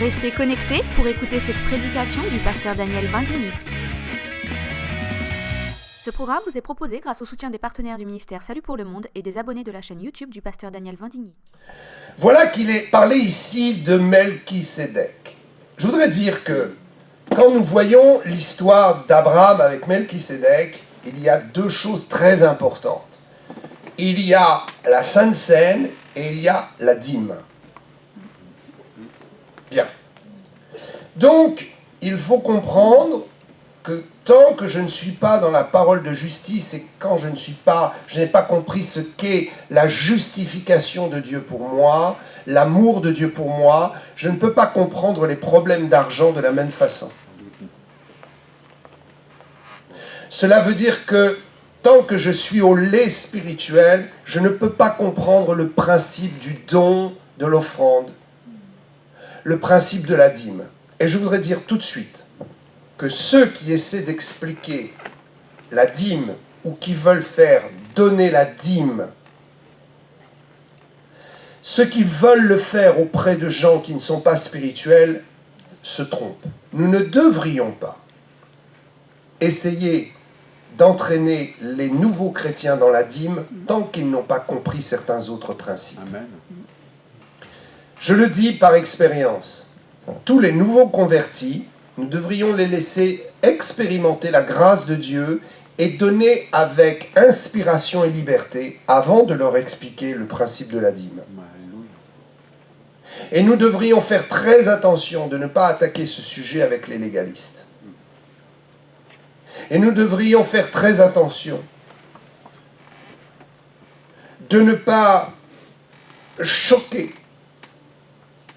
Restez connectés pour écouter cette prédication du pasteur Daniel Vindigny. Ce programme vous est proposé grâce au soutien des partenaires du ministère Salut pour le Monde et des abonnés de la chaîne YouTube du pasteur Daniel Vindigny. Voilà qu'il est parlé ici de Melchisédek. Je voudrais dire que quand nous voyons l'histoire d'Abraham avec Melchisédek, il y a deux choses très importantes. Il y a la Sainte Seine et il y a la dîme. Bien. Donc, il faut comprendre que tant que je ne suis pas dans la parole de justice et quand je n'ai pas compris ce qu'est la justification de Dieu pour moi, l'amour de Dieu pour moi, je ne peux pas comprendre les problèmes d'argent de la même façon. Cela veut dire que tant que je suis au lait spirituel, je ne peux pas comprendre le principe du don, de l'offrande, le principe de la dîme. Et je voudrais dire tout de suite que ceux qui essaient d'expliquer la dîme ou qui veulent faire donner la dîme, ceux qui veulent le faire auprès de gens qui ne sont pas spirituels, se trompent. Nous ne devrions pas essayer d'entraîner les nouveaux chrétiens dans la dîme tant qu'ils n'ont pas compris certains autres principes. Amen. Je le dis par expérience, tous les nouveaux convertis, nous devrions les laisser expérimenter la grâce de Dieu et donner avec inspiration et liberté avant de leur expliquer le principe de la dîme. Alléluia. Et nous devrions faire très attention de ne pas attaquer ce sujet avec les légalistes. Et nous devrions faire très attention de ne pas choquer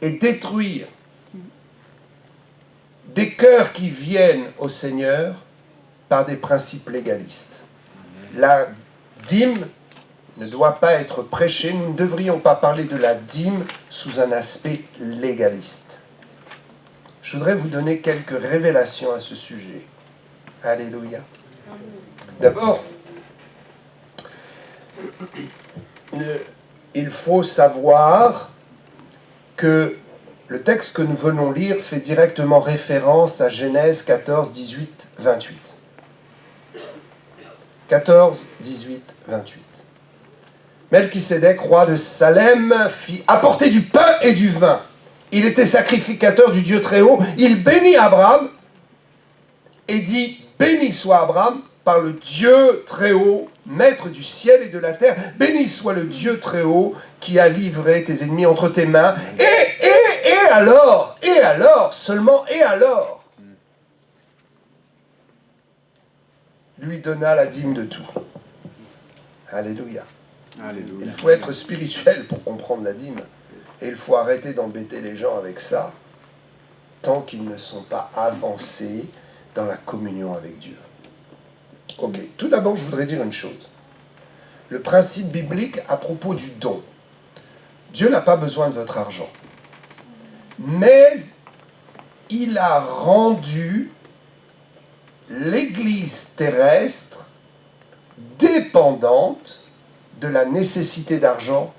et détruire des cœurs qui viennent au Seigneur par des principes légalistes. La dîme ne doit pas être prêchée, nous ne devrions pas parler de la dîme sous un aspect légaliste. Je voudrais vous donner quelques révélations à ce sujet. Alléluia. D'abord, il faut savoir que le texte que nous venons lire fait directement référence à Genèse 14, 18, 28. 14, 18, 28. Melchisédek, roi de Salem, fit apporter du pain et du vin. Il était sacrificateur du Dieu Très-Haut. Il bénit Abraham et dit « Béni soit Abraham par le Dieu Très-Haut, maître du ciel et de la terre. Béni soit le Dieu Très-Haut qui a livré tes ennemis entre tes mains. » Et alors, seulement et alors, lui donna la dîme de tout. Alléluia. Alléluia. Il faut être spirituel pour comprendre la dîme. Et il faut arrêter d'embêter les gens avec ça, tant qu'ils ne sont pas avancés dans la communion avec Dieu. Ok, tout d'abord, je voudrais dire une chose. Le principe biblique à propos du don. Dieu n'a pas besoin de votre argent. Mais il a rendu l'Église terrestre dépendante de la nécessité d'argent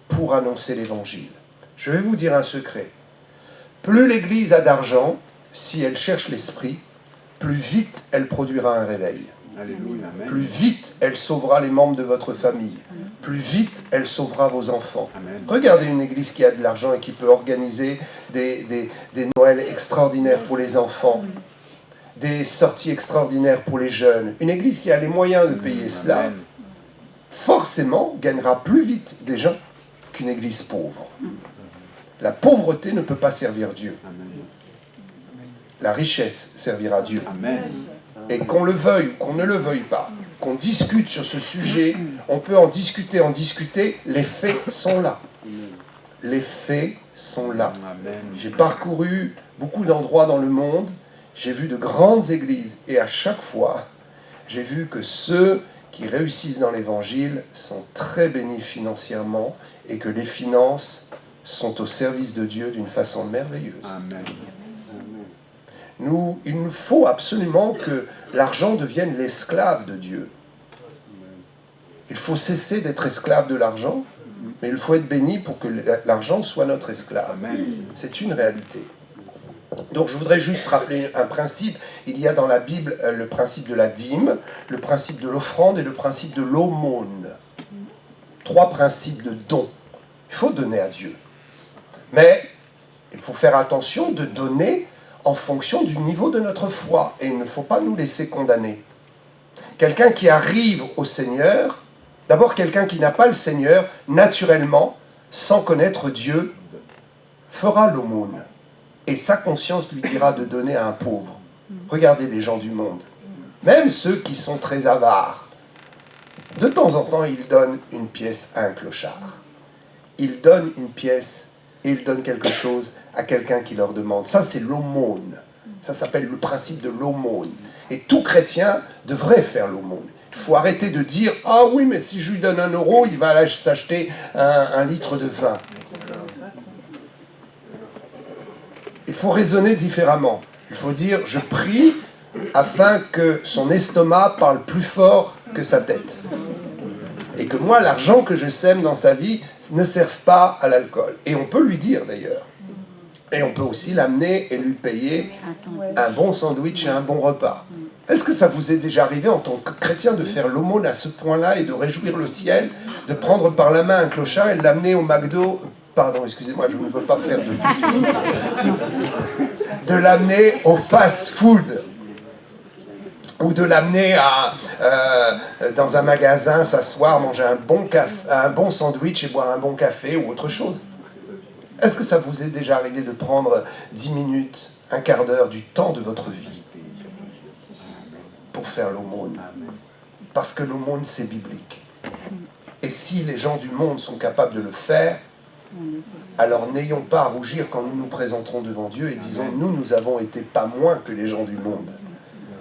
pour annoncer l'Évangile. Je vais vous dire un secret. Plus l'Église a d'argent, si elle cherche l'Esprit, plus vite elle produira un réveil. Alléluia. Amen. Plus vite elle sauvera les membres de votre famille. Plus vite elle sauvera vos enfants. Amen. Regardez une église qui a de l'argent et qui peut organiser des Noëls extraordinaires pour les enfants, des sorties extraordinaires pour les jeunes. Une église qui a les moyens de payer cela, Amen. forcément gagnera plus vite des gens qu'une église pauvre. La pauvreté ne peut pas servir Dieu. Amen. La richesse servira Dieu. Amen. Et qu'on le veuille ou qu'on ne le veuille pas, qu'on discute sur ce sujet, on peut en discuter, les faits sont là. Les faits sont là. Amen. J'ai parcouru beaucoup d'endroits dans le monde, j'ai vu de grandes églises, et à chaque fois, j'ai vu que ceux qui réussissent dans l'évangile sont très bénis financièrement, et que les finances sont au service de Dieu d'une façon merveilleuse. Amen. Il nous faut absolument que l'argent devienne l'esclave de Dieu. Il faut cesser d'être esclave de l'argent mais il faut être béni pour que l'argent soit notre esclave. Amen. C'est une réalité. Donc je voudrais juste rappeler un principe. Il y a dans la Bible le principe de la dîme, le principe de l'offrande et le principe de l'aumône. 3 principes de don. Il faut donner à Dieu. Mais il faut faire attention de donner en fonction du niveau de notre foi. Et il ne faut pas nous laisser condamner. Quelqu'un qui arrive au Seigneur, d'abord quelqu'un qui n'a pas le Seigneur, naturellement, sans connaître Dieu, fera l'aumône. Et sa conscience lui dira de donner à un pauvre. Regardez les gens du monde. Même ceux qui sont très avares. De temps en temps, ils donnent une pièce à un clochard. Ils donnent une pièce et ils donnent quelque chose à quelqu'un qui leur demande. Ça, c'est l'aumône. Ça s'appelle le principe de l'aumône. Et tout chrétien devrait faire l'aumône. Il faut arrêter de dire « Ah oui, mais si je lui donne 1 euro, il va aller s'acheter un litre de vin. » Il faut raisonner différemment. Il faut dire « Je prie afin que son estomac parle plus fort que sa tête. » Et que moi, l'argent que je sème dans sa vie ne serve pas à l'alcool. Et on peut lui dire d'ailleurs. Et on peut aussi l'amener et lui payer un bon sandwich et un bon repas. Est-ce que ça vous est déjà arrivé en tant que chrétien de faire l'aumône à ce point-là et de réjouir le ciel, de prendre par la main un clochard et de l'amener au McDo? Pardon, excusez-moi, je ne veux pas faire de publicité. De l'amener au fast-food. Ou de l'amener dans un magasin, s'asseoir, manger un bon sandwich et boire un bon café ou autre chose. Est-ce que ça vous est déjà arrivé de prendre 10 minutes, un quart d'heure du temps de votre vie pour faire l'aumône? Parce que l'aumône, c'est biblique. Et si les gens du monde sont capables de le faire, alors n'ayons pas à rougir quand nous nous présenterons devant Dieu et disons, nous avons été pas moins que les gens du monde.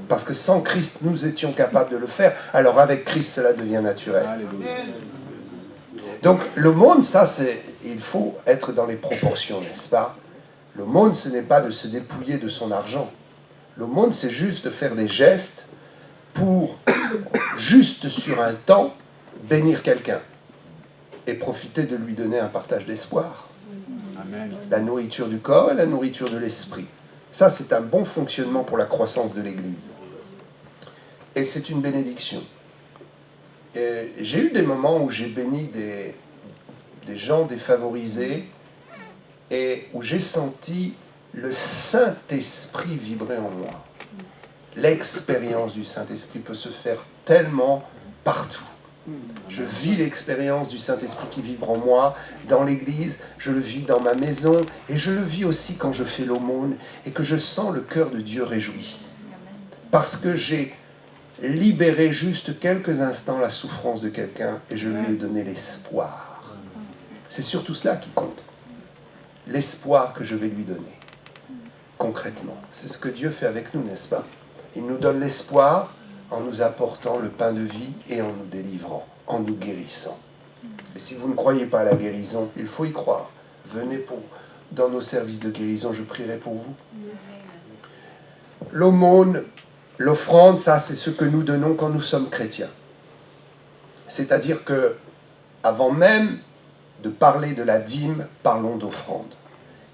Parce que sans Christ, nous étions capables de le faire. Alors avec Christ, cela devient naturel. Donc l'aumône, ça, il faut être dans les proportions, n'est-ce pas? L'aumône, ce n'est pas de se dépouiller de son argent. L'aumône, c'est juste de faire des gestes pour, juste sur un temps, bénir quelqu'un et profiter de lui donner un partage d'espoir. Amen. La nourriture du corps et la nourriture de l'esprit. Ça, c'est un bon fonctionnement pour la croissance de l'Église. Et c'est une bénédiction. Et j'ai eu des moments où j'ai béni des gens défavorisés et où j'ai senti le Saint-Esprit vibrer en moi. L'expérience du Saint-Esprit peut se faire tellement partout. Je vis l'expérience du Saint-Esprit qui vibre en moi, dans l'Église, je le vis dans ma maison, et je le vis aussi quand je fais l'aumône, et que je sens le cœur de Dieu réjoui. Parce que j'ai libéré juste quelques instants la souffrance de quelqu'un, et je lui ai donné l'espoir. C'est surtout cela qui compte. L'espoir que je vais lui donner, concrètement. C'est ce que Dieu fait avec nous, n'est-ce pas? Il nous donne l'espoir en nous apportant le pain de vie et en nous délivrant, en nous guérissant. Et si vous ne croyez pas à la guérison, il faut y croire. Venez dans nos services de guérison, je prierai pour vous. L'aumône, l'offrande, ça c'est ce que nous donnons quand nous sommes chrétiens. C'est-à-dire que, avant même de parler de la dîme, parlons d'offrande.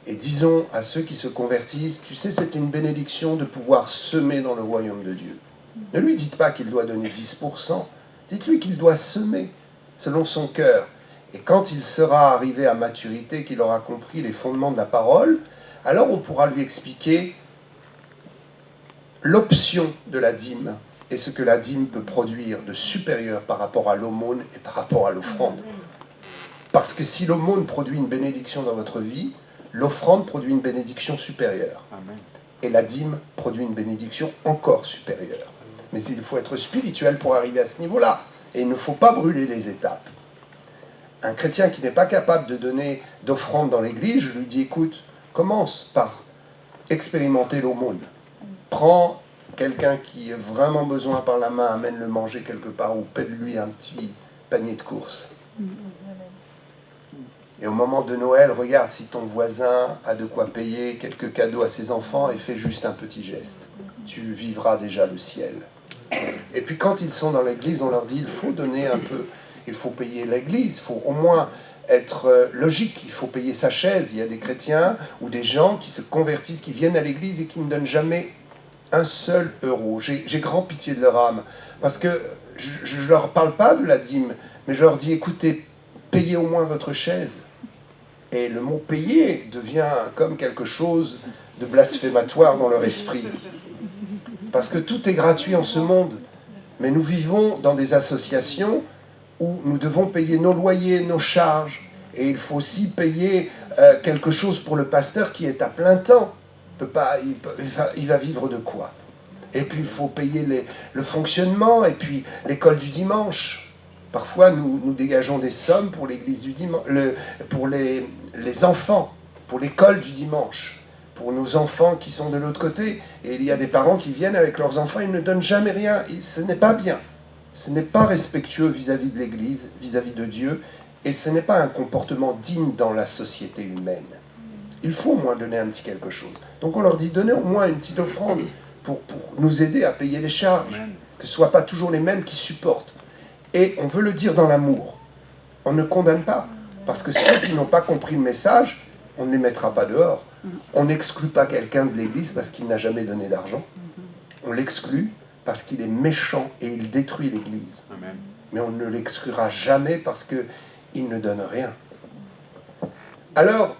Et disons à ceux qui se convertissent, tu sais, c'est une bénédiction de pouvoir semer dans le royaume de Dieu. Ne lui dites pas qu'il doit donner 10%, dites-lui qu'il doit semer selon son cœur. Et quand il sera arrivé à maturité, qu'il aura compris les fondements de la parole, alors on pourra lui expliquer l'option de la dîme et ce que la dîme peut produire de supérieur par rapport à l'aumône et par rapport à l'offrande. Parce que si l'aumône produit une bénédiction dans votre vie, l'offrande produit une bénédiction supérieure. Amen. Et la dîme produit une bénédiction encore supérieure. Mais il faut être spirituel pour arriver à ce niveau-là. Et il ne faut pas brûler les étapes. Un chrétien qui n'est pas capable de donner d'offrande dans l'église, je lui dis, écoute, commence par expérimenter l'aumône. Prends quelqu'un qui a vraiment besoin par la main, amène-le manger quelque part ou paie-lui un petit panier de courses. Et au moment de Noël, regarde si ton voisin a de quoi payer quelques cadeaux à ses enfants et fais juste un petit geste. Tu vivras déjà le ciel. Et puis quand ils sont dans l'église, on leur dit, il faut donner un peu, il faut payer l'église, il faut au moins être logique. Il faut payer sa chaise. Il y a des chrétiens ou des gens qui se convertissent, qui viennent à l'église et qui ne donnent jamais un seul euro. J'ai grand pitié de leur âme. Parce que je ne leur parle pas de la dîme, mais je leur dis, écoutez, payez au moins votre chaise. Et le mot payer devient comme quelque chose de blasphématoire dans leur esprit. Parce que tout est gratuit en ce monde. Mais nous vivons dans des associations où nous devons payer nos loyers, nos charges. Et il faut aussi payer quelque chose pour le pasteur qui est à plein temps. Il va vivre de quoi? Et puis il faut payer le fonctionnement, et puis l'école du dimanche. Parfois nous dégageons des sommes pour l'église du dimanche, pour les enfants, pour l'école du dimanche. Pour nos enfants qui sont de l'autre côté. Et il y a des parents qui viennent avec leurs enfants, ils ne donnent jamais rien. Et ce n'est pas bien. Ce n'est pas respectueux vis-à-vis de l'Église, vis-à-vis de Dieu, et ce n'est pas un comportement digne dans la société humaine. Il faut au moins donner un petit quelque chose. Donc on leur dit, donnez au moins une petite offrande pour nous aider à payer les charges, que ce ne soit pas toujours les mêmes qui supportent. Et on veut le dire dans l'amour. On ne condamne pas, parce que ceux qui n'ont pas compris le message, on ne les mettra pas dehors. On n'exclut pas quelqu'un de l'Église parce qu'il n'a jamais donné d'argent. On l'exclut parce qu'il est méchant et il détruit l'Église. Amen. Mais on ne l'exclura jamais parce qu'il ne donne rien. Alors,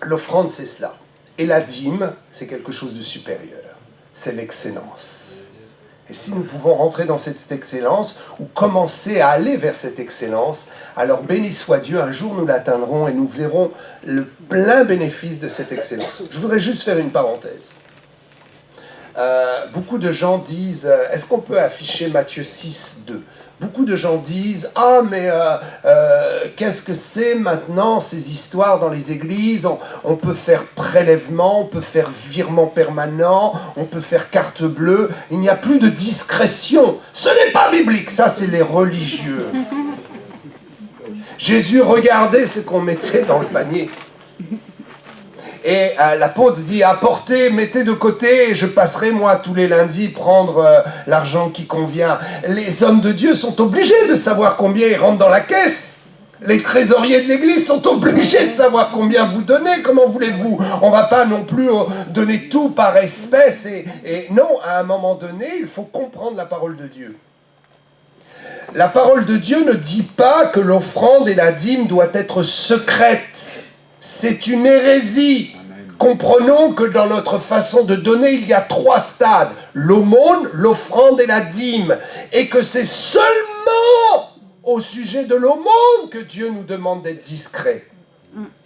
l'offrande, c'est cela. Et la dîme, c'est quelque chose de supérieur. C'est l'excellence. Et si nous pouvons rentrer dans cette excellence, ou commencer à aller vers cette excellence, alors béni soit Dieu, un jour nous l'atteindrons et nous verrons le plein bénéfice de cette excellence. Je voudrais juste faire une parenthèse. Beaucoup de gens disent, est-ce qu'on peut afficher Matthieu 6, 2 ? Beaucoup de gens disent, ah mais qu'est-ce que c'est maintenant ces histoires dans les églises, on peut faire prélèvement, on peut faire virement permanent, on peut faire carte bleue, il n'y a plus de discrétion. Ce n'est pas biblique, ça c'est les religieux. Jésus regardait ce qu'on mettait dans le panier. Et l'apôtre dit, apportez, mettez de côté, et je passerai moi tous les lundis prendre l'argent qui convient. Les hommes de Dieu sont obligés de savoir combien ils rentrent dans la caisse. Les trésoriers de l'église sont obligés de savoir combien vous donnez. Comment voulez-vous? On ne va pas non plus donner tout par espèce. Et non, à un moment donné, il faut comprendre la parole de Dieu. La parole de Dieu ne dit pas que l'offrande et la dîme doivent être secrètes. C'est une hérésie. Comprenons que dans notre façon de donner, il y a 3 stades. L'aumône, l'offrande et la dîme. Et que c'est seulement au sujet de l'aumône que Dieu nous demande d'être discret.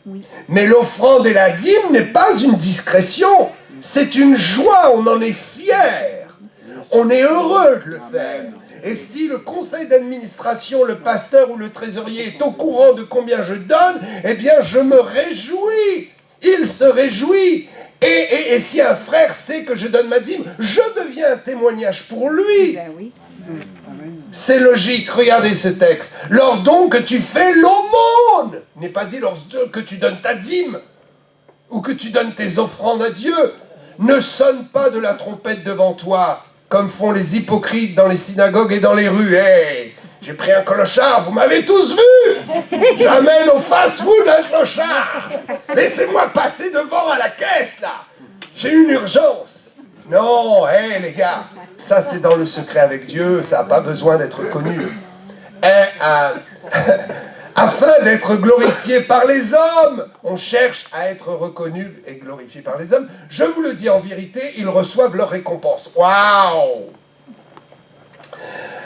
Oui. Mais l'offrande et la dîme n'est pas une discrétion. C'est une joie, on en est fier. On est heureux de le faire. Et si le conseil d'administration, le pasteur ou le trésorier est au courant de combien je donne, eh bien je me réjouis. Il se réjouit. Et si un frère sait que je donne ma dîme, je deviens un témoignage pour lui. Ben oui. C'est logique, regardez ce texte. Lors donc que tu fais l'aumône, n'est pas dit lorsque que tu donnes ta dîme, ou que tu donnes tes offrandes à Dieu, ne sonne pas de la trompette devant toi, comme font les hypocrites dans les synagogues et dans les rues. Hey, j'ai pris un clochard, vous m'avez tous vu. J'amène au fast-food un clochard. Laissez-moi passer devant à la caisse, là. J'ai une urgence. Non, les gars, ça c'est dans le secret avec Dieu, ça n'a pas besoin d'être connu. Afin d'être glorifié par les hommes, on cherche à être reconnu et glorifié par les hommes. Je vous le dis en vérité, ils reçoivent leur récompense. Waouh!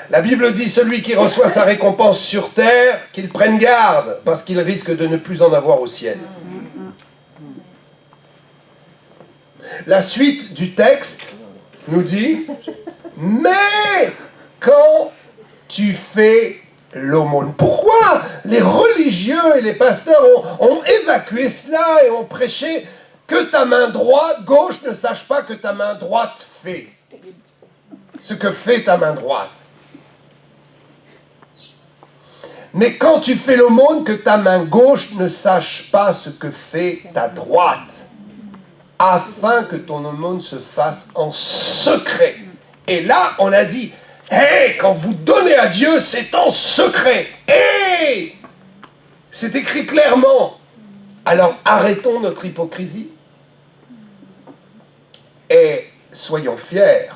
La Bible dit, celui qui reçoit sa récompense sur terre, qu'il prenne garde, parce qu'il risque de ne plus en avoir au ciel. La suite du texte nous dit, mais quand tu fais l'aumône. Pourquoi les religieux et les pasteurs ont évacué cela et ont prêché que ta main droite, gauche ne sache pas que ta main droite fait ce que fait ta main droite. Mais quand tu fais l'aumône, que ta main gauche ne sache pas ce que fait ta droite, afin que ton aumône se fasse en secret. Et là, on a dit, quand vous donnez à Dieu, c'est en secret. C'est écrit clairement. Alors arrêtons notre hypocrisie et soyons fiers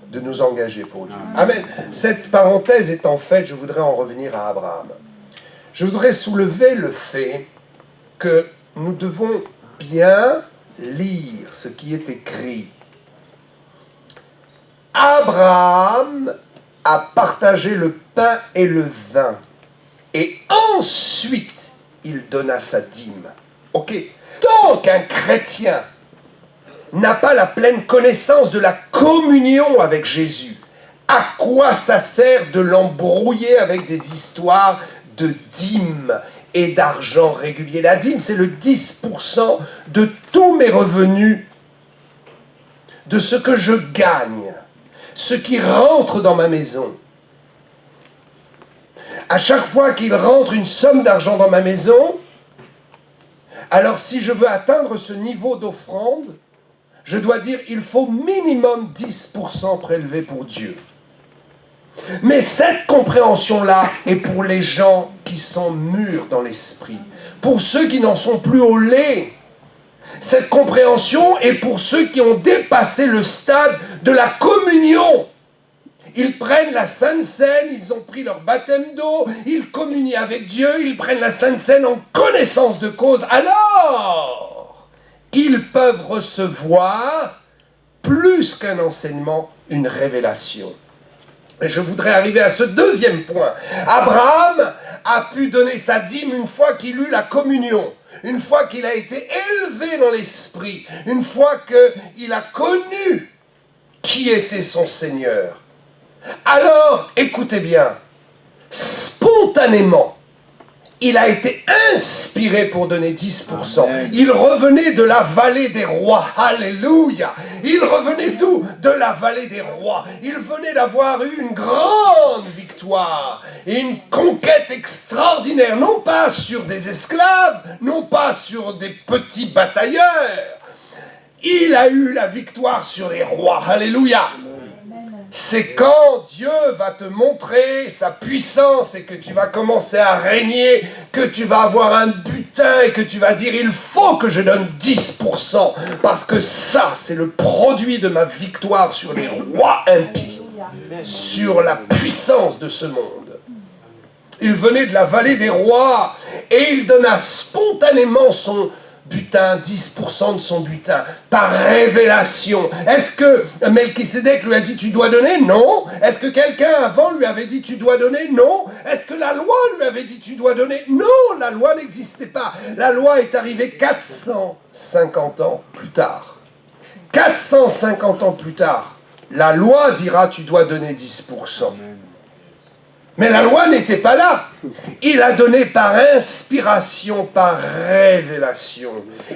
de nous engager pour Dieu. Amen. Cette parenthèse étant faite, je voudrais en revenir à Abraham. Je voudrais soulever le fait que nous devons bien lire ce qui est écrit. Abraham a partagé le pain et le vin, et ensuite il donna sa dîme. Ok. Tant qu'un chrétien n'a pas la pleine connaissance de la communion avec Jésus, à quoi ça sert de l'embrouiller avec des histoires de dîmes et d'argent régulier? La dîme, c'est le 10% de tous mes revenus, de ce que je gagne, ce qui rentre dans ma maison. À chaque fois qu'il rentre une somme d'argent dans ma maison, alors si je veux atteindre ce niveau d'offrande, je dois dire il faut minimum 10% prélevé pour Dieu. Mais cette compréhension-là est pour les gens qui sont mûrs dans l'esprit, pour ceux qui n'en sont plus au lait. Cette compréhension est pour ceux qui ont dépassé le stade de la communion. Ils prennent la Sainte Seine, ils ont pris leur baptême d'eau, ils communient avec Dieu, ils prennent la Sainte Seine en connaissance de cause. Alors, ils peuvent recevoir, plus qu'un enseignement, une révélation. Et je voudrais arriver à ce deuxième point. Abraham a pu donner sa dîme une fois qu'il eut la communion, une fois qu'il a été élevé dans l'esprit, une fois qu'il a connu qui était son Seigneur. Alors, écoutez bien, spontanément, il a été inspiré pour donner 10%. Amen. Il revenait de la vallée des rois. Alléluia. Il revenait d'où? De la vallée des rois. Il venait d'avoir eu une grande victoire et une conquête extraordinaire. Non pas sur des esclaves, non pas sur des petits batailleurs. Il a eu la victoire sur les rois. Alléluia. C'est quand Dieu va te montrer sa puissance et que tu vas commencer à régner, que tu vas avoir un butin et que tu vas dire il faut que je donne 10% parce que ça c'est le produit de ma victoire sur les rois impies, sur la puissance de ce monde. Il venait de la vallée des rois et il donna spontanément son butin, 10% de son butin, par révélation. Est-ce que Melchisédek lui a dit tu dois donner? Non. Est-ce que quelqu'un avant lui avait dit tu dois donner? Non. Est-ce que la loi lui avait dit tu dois donner? Non, la loi n'existait pas. La loi est arrivée 450 ans plus tard. 450 ans plus tard, la loi dira tu dois donner 10%. Mais la loi n'était pas là. Il a donné par inspiration, par révélation.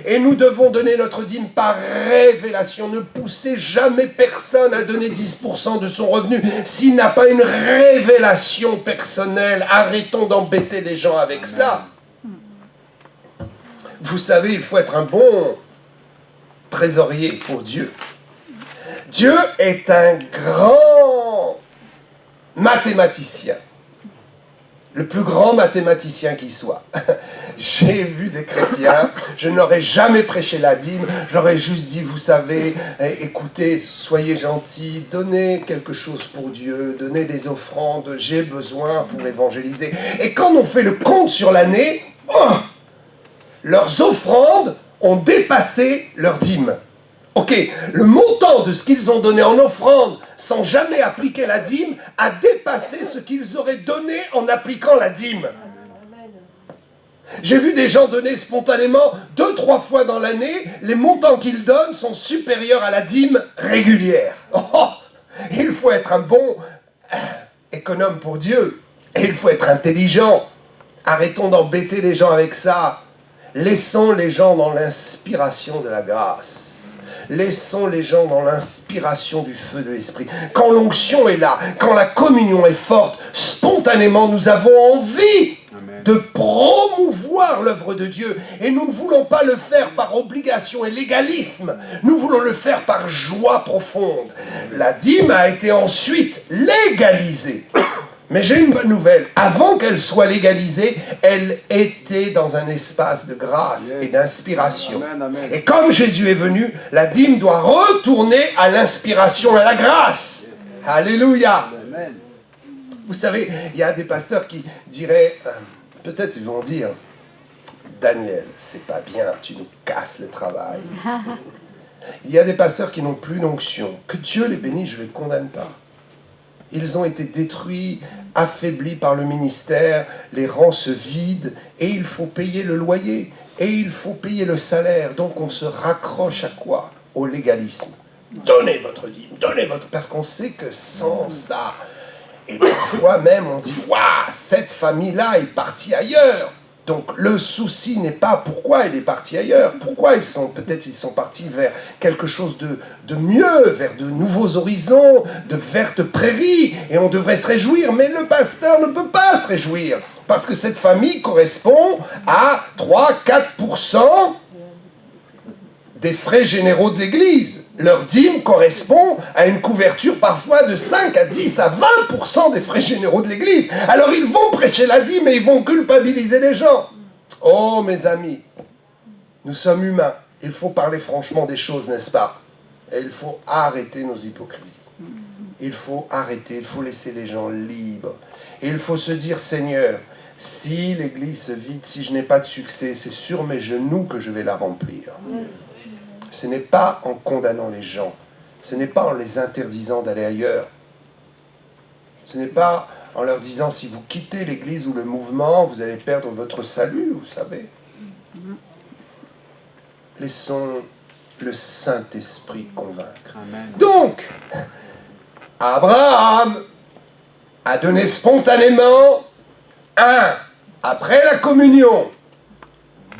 Et nous devons donner notre dîme par révélation. Ne poussez jamais personne à donner 10% de son revenu s'il n'a pas une révélation personnelle. Arrêtons d'embêter les gens avec cela. Vous savez, il faut être un bon trésorier pour Dieu. Dieu est un grand mathématicien. Le plus grand mathématicien qui soit. J'ai vu des chrétiens, je n'aurais jamais prêché la dîme, je leur ai juste dit, vous savez, écoutez, soyez gentils, donnez quelque chose pour Dieu, donnez des offrandes, j'ai besoin pour évangéliser. Et quand on fait le compte sur l'année, leurs offrandes ont dépassé leur dîme. Ok, le montant de ce qu'ils ont donné en offrande sans jamais appliquer la dîme a dépassé ce qu'ils auraient donné en appliquant la dîme. J'ai vu des gens donner spontanément 2-3 fois dans l'année, les montants qu'ils donnent sont supérieurs à la dîme régulière. Oh, il faut être un bon économe pour Dieu, et il faut être intelligent. Arrêtons d'embêter les gens avec ça. Laissons les gens dans l'inspiration de la grâce. Laissons les gens dans l'inspiration du feu de l'esprit. Quand l'onction est là, quand la communion est forte, spontanément nous avons envie de promouvoir l'œuvre de Dieu. Et nous ne voulons pas le faire par obligation et légalisme. Nous voulons le faire par joie profonde. La dîme a été ensuite légalisée. Mais j'ai une bonne nouvelle. Avant qu'elle soit légalisée, elle était dans un espace de grâce et d'inspiration. Amen, amen. Et comme Jésus est venu, la dîme doit retourner à l'inspiration, à la grâce. Alléluia. Amen. Vous savez, il y a des pasteurs qui diraient, peut-être ils vont dire, Daniel, c'est pas bien, tu nous casses le travail. Il y a des pasteurs qui n'ont plus d'onction. Que Dieu les bénisse, je ne les condamne pas. Ils ont été détruits, affaiblis par le ministère, les rangs se vident, et il faut payer le loyer, et il faut payer le salaire. Donc on se raccroche à quoi? Au légalisme. Donnez votre dîme, donnez votre... Parce qu'on sait que sans ça, et parfois même on dit, waouh, cette famille-là est partie ailleurs. Donc le souci n'est pas pourquoi elle est partie ailleurs, pourquoi peut-être ils sont partis vers quelque chose de mieux, vers de nouveaux horizons, de vertes prairies, et on devrait se réjouir, mais le pasteur ne peut pas se réjouir, parce que cette famille correspond à 3-4% des frais généraux de l'Église. Leur dîme correspond à une couverture parfois de 5 à 10 à 20% des frais généraux de l'Église. Alors ils vont prêcher la dîme et ils vont culpabiliser les gens. Oh mes amis, nous sommes humains. Il faut parler franchement des choses, n'est-ce pas? Et il faut arrêter nos hypocrisies. Il faut arrêter, il faut laisser les gens libres. Et il faut se dire, Seigneur, si l'Église se vide, si je n'ai pas de succès, c'est sur mes genoux que je vais la remplir. Ce n'est pas en condamnant les gens, ce n'est pas en les interdisant d'aller ailleurs, ce n'est pas en leur disant si vous quittez l'Église ou le mouvement, vous allez perdre votre salut, vous savez. Laissons le Saint-Esprit convaincre. Amen. Donc, Abraham a donné spontanément, 1, après la communion,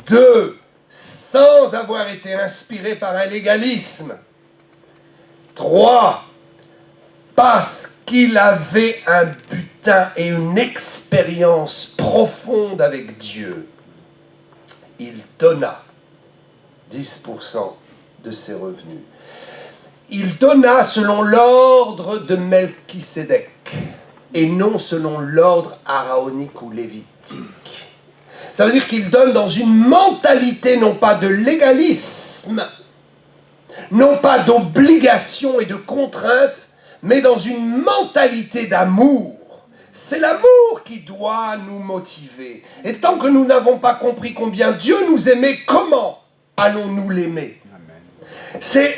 2, sans avoir été inspiré par un légalisme. 3, parce qu'il avait un butin et une expérience profonde avec Dieu. Il donna 10% de ses revenus. Il donna selon l'ordre de Melchisédek et non selon l'ordre araonique ou lévitique. Ça veut dire qu'il donne dans une mentalité non pas de légalisme, non pas d'obligation et de contrainte, mais dans une mentalité d'amour. C'est l'amour qui doit nous motiver. Et tant que nous n'avons pas compris combien Dieu nous aimait, comment allons-nous l'aimer? C'est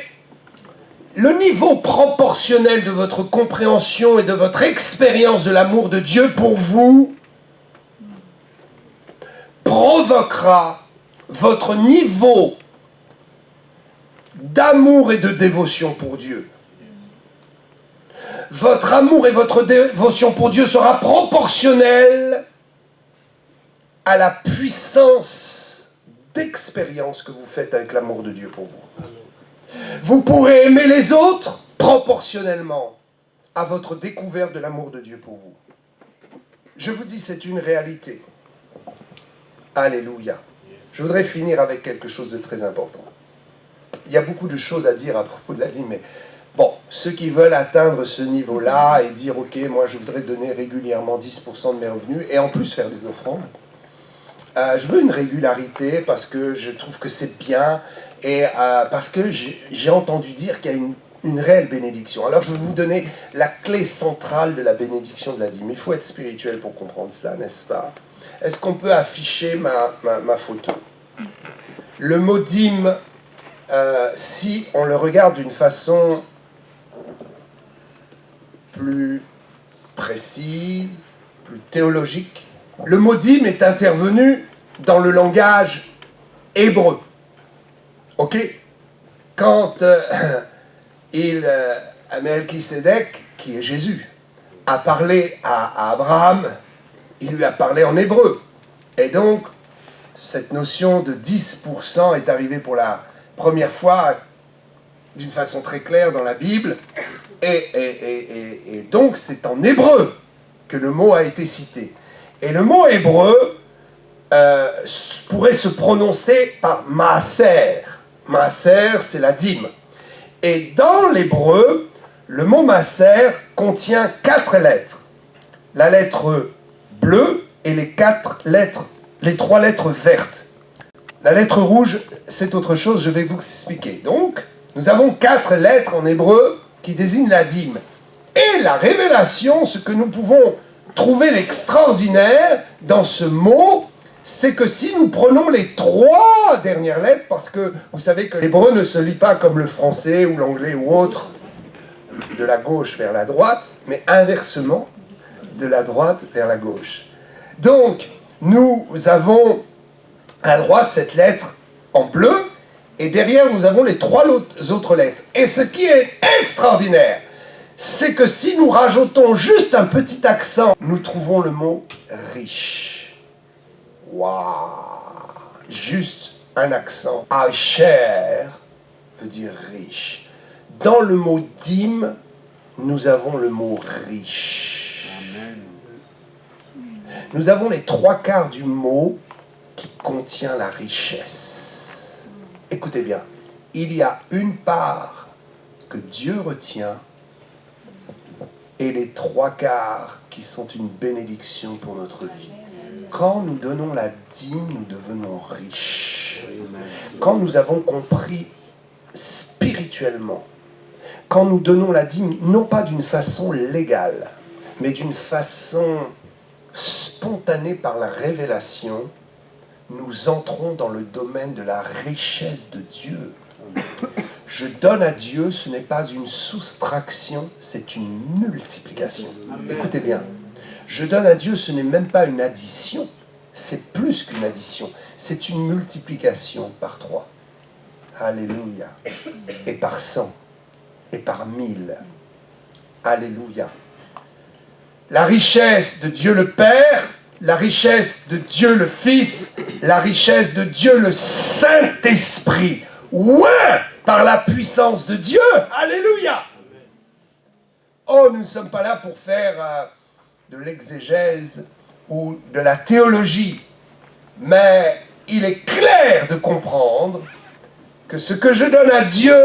le niveau proportionnel de votre compréhension et de votre expérience de l'amour de Dieu pour vous provoquera votre niveau d'amour et de dévotion pour Dieu. Votre amour et votre dévotion pour Dieu sera proportionnel à la puissance d'expérience que vous faites avec l'amour de Dieu pour vous. Vous pourrez aimer les autres proportionnellement à votre découverte de l'amour de Dieu pour vous. Je vous dis, c'est une réalité. Alléluia. Je voudrais finir avec quelque chose de très important. Il y a beaucoup de choses à dire à propos de la dîme, mais bon, ceux qui veulent atteindre ce niveau-là et dire, ok, moi je voudrais donner régulièrement 10% de mes revenus et en plus faire des offrandes, je veux une régularité parce que je trouve que c'est bien et parce que j'ai entendu dire qu'il y a une réelle bénédiction. Alors je vais vous donner la clé centrale de la bénédiction de la dîme. Il faut être spirituel pour comprendre cela, n'est-ce pas? Est-ce qu'on peut afficher ma photo? Le mot dîme, si on le regarde d'une façon plus précise, plus théologique, le mot dîme est intervenu dans le langage hébreu. Ok? Quand Melchisédek, qui est Jésus, a parlé à Abraham, il lui a parlé en hébreu. Et donc, cette notion de 10% est arrivée pour la première fois d'une façon très claire dans la Bible. Et donc, c'est en hébreu que le mot a été cité. Et le mot hébreu pourrait se prononcer par maaser. Maaser, c'est la dîme. Et dans l'hébreu, le mot maaser contient 4 lettres. la lettre bleue et les 4 lettres, les 3 lettres vertes. La lettre rouge, c'est autre chose, je vais vous expliquer. Donc, nous avons 4 lettres en hébreu qui désignent la dîme. Et la révélation, ce que nous pouvons trouver l'extraordinaire dans ce mot, c'est que si nous prenons les 3 dernières lettres, parce que vous savez que l'hébreu ne se lit pas comme le français ou l'anglais ou autre, de la gauche vers la droite, mais inversement, de la droite vers la gauche. Donc, nous avons à droite cette lettre en bleu, et derrière nous avons les 3 autres lettres. Et ce qui est extraordinaire, c'est que si nous rajoutons juste un petit accent, nous trouvons le mot riche. Waouh! Juste un accent. Asher veut dire riche. Dans le mot dîme, nous avons le mot riche. Amen. Nous avons les 3/4 du mot qui contient la richesse. Écoutez bien, il y a une part que Dieu retient et les 3/4 qui sont une bénédiction pour notre vie. Quand nous donnons la dîme, nous devenons riches. Quand nous avons compris spirituellement, quand nous donnons la dîme, non pas d'une façon légale, mais d'une façon spontanée par la révélation, nous entrons dans le domaine de la richesse de Dieu. Je donne à Dieu, ce n'est pas une soustraction, c'est une multiplication. Écoutez bien, je donne à Dieu, ce n'est même pas une addition, c'est plus qu'une addition, c'est une multiplication par 3. Alléluia. Et par 100, et par 1000. Alléluia. La richesse de Dieu le Père, la richesse de Dieu le Fils, la richesse de Dieu le Saint-Esprit. Ouais, par la puissance de Dieu. Alléluia. Oh, nous ne sommes pas là pour faire de l'exégèse ou de la théologie. Mais il est clair de comprendre que ce que je donne à Dieu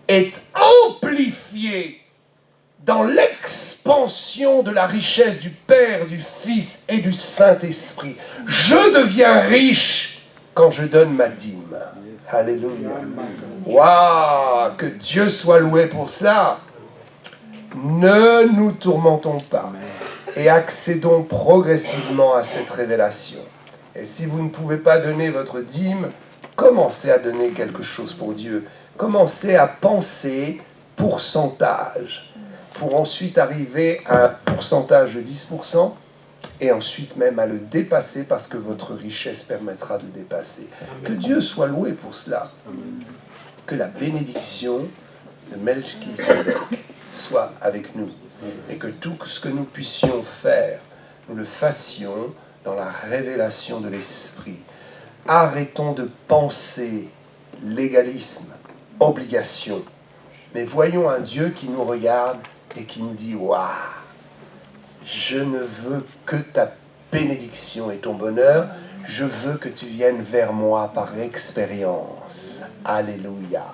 est amplifié dans l'expansion de la richesse du Père, du Fils et du Saint-Esprit. Je deviens riche quand je donne ma dîme. Alléluia. Waouh, que Dieu soit loué pour cela. Ne nous tourmentons pas et accédons progressivement à cette révélation. Et si vous ne pouvez pas donner votre dîme, commencez à donner quelque chose pour Dieu. Commencez à penser pourcentage, pour ensuite arriver à un pourcentage de 10%, et ensuite même à le dépasser, parce que votre richesse permettra de dépasser. Que Dieu soit loué pour cela. Que la bénédiction de Melchisedec soit avec nous, et que tout ce que nous puissions faire, nous le fassions dans la révélation de l'Esprit. Arrêtons de penser légalisme, obligation, mais voyons un Dieu qui nous regarde et qui nous dit « Waouh, je ne veux que ta bénédiction et ton bonheur, je veux que tu viennes vers moi par expérience. » Alléluia.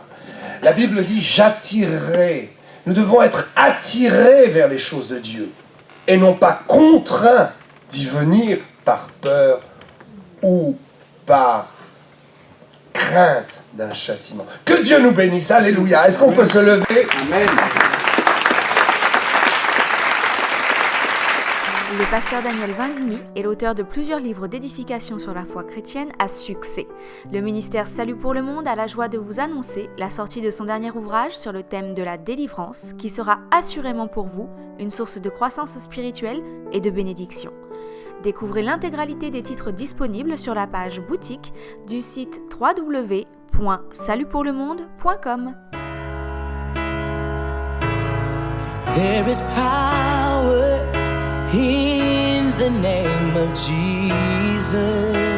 La Bible dit « J'attirerai ». Nous devons être attirés vers les choses de Dieu et non pas contraints d'y venir par peur ou par crainte d'un châtiment. Que Dieu nous bénisse. Alléluia. Est-ce qu'on peut se lever? Amen. Le pasteur Daniel Vindini est l'auteur de plusieurs livres d'édification sur la foi chrétienne à succès. Le ministère Salut pour le Monde a la joie de vous annoncer la sortie de son dernier ouvrage sur le thème de la délivrance, qui sera assurément pour vous une source de croissance spirituelle et de bénédiction. Découvrez l'intégralité des titres disponibles sur la page boutique du site www.salutpourlemonde.com. There is power in the name of Jesus.